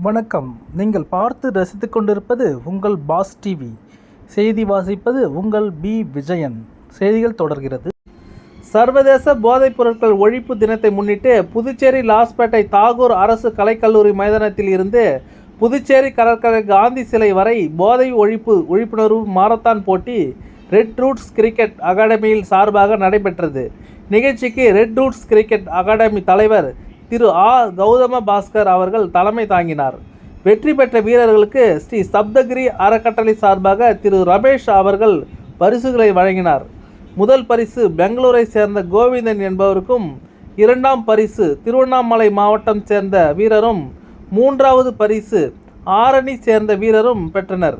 வணக்கம். நீங்கள் பார்த்து ரசித்துக் கொண்டிருப்பது உங்கள் பாஸ் டிவி. செய்தி வாசிப்பது உங்கள் பி. விஜயன். செய்திகள் தொடர்கிறது. சர்வதேச போதைப் பொருட்கள் ஒழிப்பு தினத்தை முன்னிட்டு புதுச்சேரி லாஸ்பேட்டை தாகூர் அரசு கலைக்கல்லூரி மைதானத்தில் இருந்து புதுச்சேரி கடற்கரை காந்தி சிலை வரை போதை ஒழிப்பு விழிப்புணர்வு மாரத்தான் போட்டி ரெட் ரூட்ஸ் கிரிக்கெட் அகாடமியில் சார்பாக நடைபெற்றது. நிகழ்ச்சிக்கு ரெட் ரூட்ஸ் கிரிக்கெட் அகாடமி தலைவர் திரு ஆ. கௌதம பாஸ்கர் அவர்கள் தலைமை தாங்கினார். வெற்றி பெற்ற வீரர்களுக்கு ஸ்ரீ சப்தகிரி அறக்கட்டளை சார்பாக திரு ரமேஷ் அவர்கள் பரிசுகளை வழங்கினார். முதல் பரிசு பெங்களூரை சேர்ந்த கோவிந்தன் என்பவருக்கும், இரண்டாம் பரிசு திருவண்ணாமலை மாவட்டம் சேர்ந்த வீரரும், மூன்றாவது பரிசு ஆரணி சேர்ந்த வீரரும் பெற்றனர்.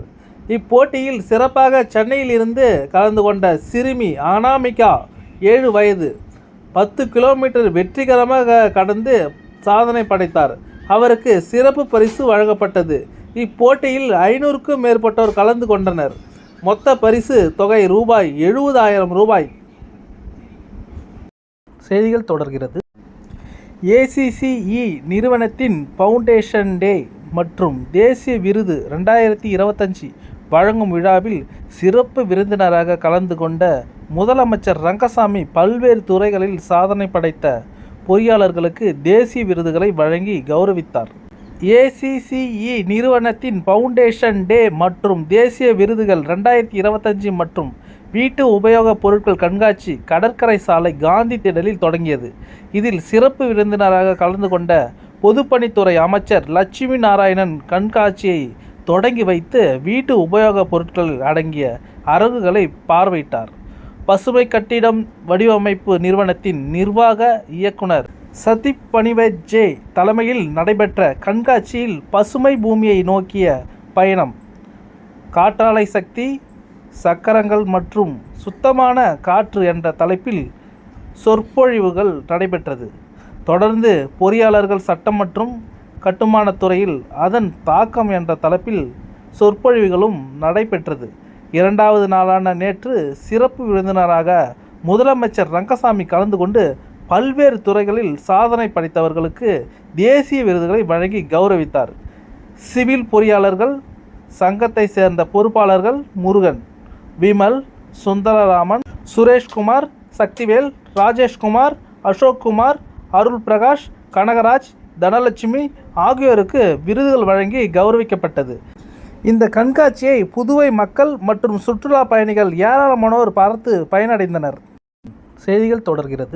இப்போட்டியில் சிறப்பாக சென்னையில் இருந்து கலந்து கொண்ட சிறுமி அனாமிகா 7 வயது 10 கிலோமீட்டர் வெற்றிகரமாக கடந்து சாதனை படைத்தார். அவருக்கு சிறப்பு பரிசு வழங்கப்பட்டது. இப்போட்டியில் 500க்கும் மேற்பட்டோர் கலந்து கொண்டனர். மொத்த பரிசு தொகை ரூபாய் 70,000. செய்திகள் தொடர்கிறது. ACCE நிறுவனத்தின் ஃபவுண்டேஷன் டே மற்றும் தேசிய விருது 2025 வழங்கும் விழாவில் சிறப்பு விருந்தினராக கலந்து கொண்ட முதலமைச்சர் ரங்கசாமி பல்வேறு துறைகளில் சாதனை படைத்த பொறியாளர்களுக்கு தேசிய விருதுகளை வழங்கி கௌரவித்தார். ACCE நிறுவனத்தின் ஃபவுண்டேஷன் டே மற்றும் தேசிய விருதுகள் 2025 மற்றும் வீட்டு உபயோகப் பொருட்கள் கண்காட்சி கடற்கரை சாலை காந்தி திடலில் தொடங்கியது. இதில் சிறப்பு விருந்தினராக கலந்து கொண்ட பொதுப்பணித்துறை அமைச்சர் லட்சுமி நாராயணன் கண்காட்சியை தொடங்கி வைத்து வீட்டு உபயோகப் பொருட்கள் அடங்கிய அரங்குகளை பார்வையிட்டார். பசுமை கட்டிடம் வடிவமைப்பு நிறுவனத்தின் நிர்வாக இயக்குனர் சதீப் பனிவேஜே தலைமையில் நடைபெற்ற கண்காட்சியில் பசுமை பூமியை நோக்கிய பயணம், காற்றாலை சக்தி, சக்கரங்கள் மற்றும் சுத்தமான காற்று என்ற தலைப்பில் சொற்பொழிவுகள் நடைபெற்றது. தொடர்ந்து பொறியாளர்கள் சட்டம் மற்றும் கட்டுமானத் துறையில் அதன் தாக்கம் என்ற தலைப்பில் சொற்பொழிவுகளும் நடைபெற்றது. இரண்டாவது நாளான நேற்று சிறப்பு விருந்தினராக முதலமைச்சர் ரங்கசாமி கலந்து கொண்டு பல்வேறு துறைகளில் சாதனை படைத்தவர்களுக்கு தேசிய விருதுகளை வழங்கி கௌரவித்தார். சிவில் பொறியாளர்கள் சங்கத்தை சேர்ந்த பொறுப்பாளர்கள் முருகன், விமல், சுந்தரராமன், சுரேஷ்குமார், சக்திவேல், ராஜேஷ்குமார், அசோக்குமார், அருள் பிரகாஷ், கனகராஜ், தனலட்சுமி ஆகியோருக்கு விருதுகள் வழங்கி கௌரவிக்கப்பட்டது. இந்த கண்காட்சியை புதுவை மக்கள் மற்றும் சுற்றுலா பயணிகள் ஏராளமானோர் பார்த்து பயனடைந்தனர். செய்திகள் தொடர்கிறது.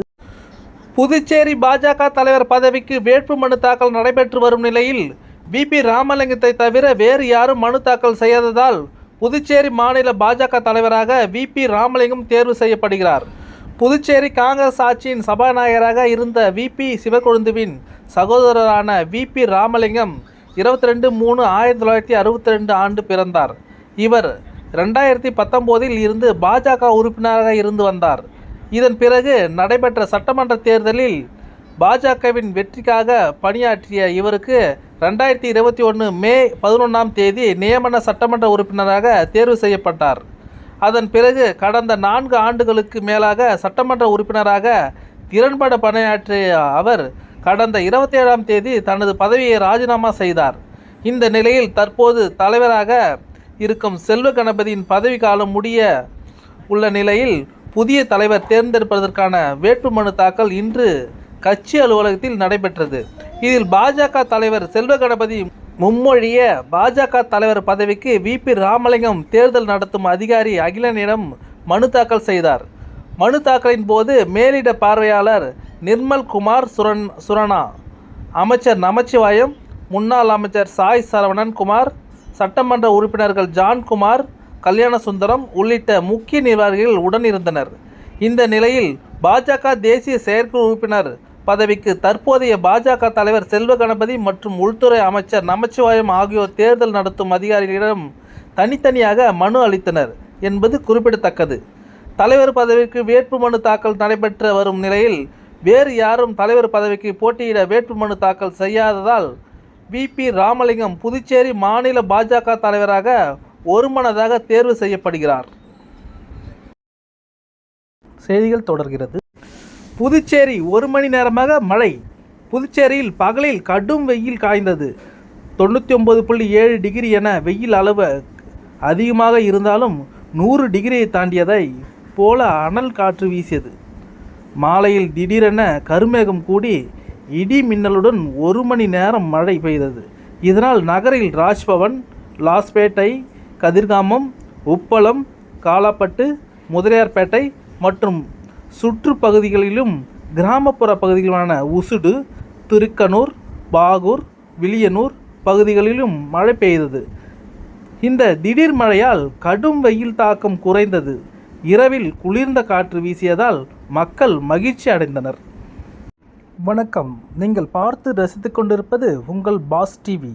புதுச்சேரி பாஜக தலைவர் பதவிக்கு வேட்புமனு தாக்கல் நடைபெற்று வரும் நிலையில் VP ராமலிங்கத்தை தவிர வேறு யாரும் மனு தாக்கல் செய்யாததால் புதுச்சேரி மாநில பாஜக தலைவராக VP ராமலிங்கம் தேர்வு செய்யப்படுகிறார். புதுச்சேரி காங்கிரஸ் ஆட்சியின் சபாநாயகராக இருந்த VP சிவக்கொழுந்துவின் சகோதரரான VP ராமலிங்கம் 22/3/1962 ஆண்டு பிறந்தார். இவர் 2019 இருந்து பாஜக உறுப்பினராக இருந்து வந்தார். இதன் பிறகு நடைபெற்ற சட்டமன்ற தேர்தலில் பாஜகவின் வெற்றிக்காக பணியாற்றிய இவருக்கு 2021 மே 11 நியமன சட்டமன்ற உறுப்பினராக தேர்வு செய்யப்பட்டார். அதன் பிறகு கடந்த 4 ஆண்டுகளுக்கு மேலாக சட்டமன்ற உறுப்பினராக திறன்பட பணியாற்றிய அவர் கடந்த 27 தனது பதவியை ராஜினாமா செய்தார். இந்த நிலையில் தற்போது தலைவராக இருக்கும் செல்வ கணபதியின் பதவி காலம் முடிய உள்ள நிலையில் புதிய தலைவர் தேர்ந்தெடுப்பதற்கான வேட்புமனு தாக்கல் இன்று கட்சி அலுவலகத்தில் நடைபெற்றது. இதில் பாஜக தலைவர் செல்வ கணபதி முன்மொழிய பாஜக தலைவர் பதவிக்கு VP ராமலிங்கம் தேர்தல் நடத்தும் அதிகாரி அகிலனிடம் மனு தாக்கல் செய்தார். மனு தாக்கலின் போது மேலிட பார்வையாளர் நிர்மல் குமார் சுரணா, அமைச்சர் நமச்சிவாயம், முன்னாள் அமைச்சர் சாய் சரவணன் குமார், சட்டமன்ற உறுப்பினர்கள் ஜான்குமார், கல்யாணசுந்தரம் உள்ளிட்ட முக்கிய நிர்வாகிகள் உடனிருந்தனர். இந்த நிலையில் பாஜக தேசிய செயற்குழு உறுப்பினர் பதவிக்கு தற்போதைய பாஜக தலைவர் செல்வ கணபதி மற்றும் உள்துறை அமைச்சர் நமச்சிவாயம் ஆகியோர் தேர்தல் நடத்தும் அதிகாரிகளிடம் தனித்தனியாக மனு அளித்தனர் என்பது குறிப்பிடத்தக்கது. தலைவர் பதவிக்கு வேட்புமனு தாக்கல் நடைபெற்று வரும் நிலையில் வேறு யாரும் தலைவர் பதவிக்கு போட்டியிட வேட்புமனு தாக்கல் செய்யாததால் VP ராமலிங்கம் புதுச்சேரி மாநில பாஜக தலைவராக ஒருமனதாக தேர்வு செய்யப்படுகிறார். செய்திகள் தொடர்கிறது. புதுச்சேரி 1 மணி நேரமாக மழை. புதுச்சேரியில் பகலில் கடும் வெயில் காய்ந்தது. 99.7 டிகிரி என வெயில் அளவு அதிகமாக இருந்தாலும் 100 டிகிரியை தாண்டியதை போல அனல் காற்று வீசியது. மாலையில் திடீரென கருமேகம் கூடி இடி மின்னலுடன் 1 மணி நேரம் மழை பெய்தது. இதனால் நகரில் ராஜ்பவன், லாஸ்பேட்டை, கதிர்காமம், உப்பளம், காலாப்பட்டு, முதலியார்பேட்டை மற்றும் சுற்றுப்பகுதிகளிலும் கிராமப்புற பகுதிகளான உசுடு, திருக்கனூர், பாகூர், வில்லியனூர் பகுதிகளிலும் மழை பெய்தது. இந்த திடீர் மழையால் கடும் வெயில் தாக்கம் குறைந்தது. இரவில் குளிர்ந்த காற்று வீசியதால் மக்கள் மகிழ்ச்சி அடைந்தனர். வணக்கம். நீங்கள் பார்த்து ரசித்துக் கொண்டிருப்பது உங்கள் பாஸ் டிவி.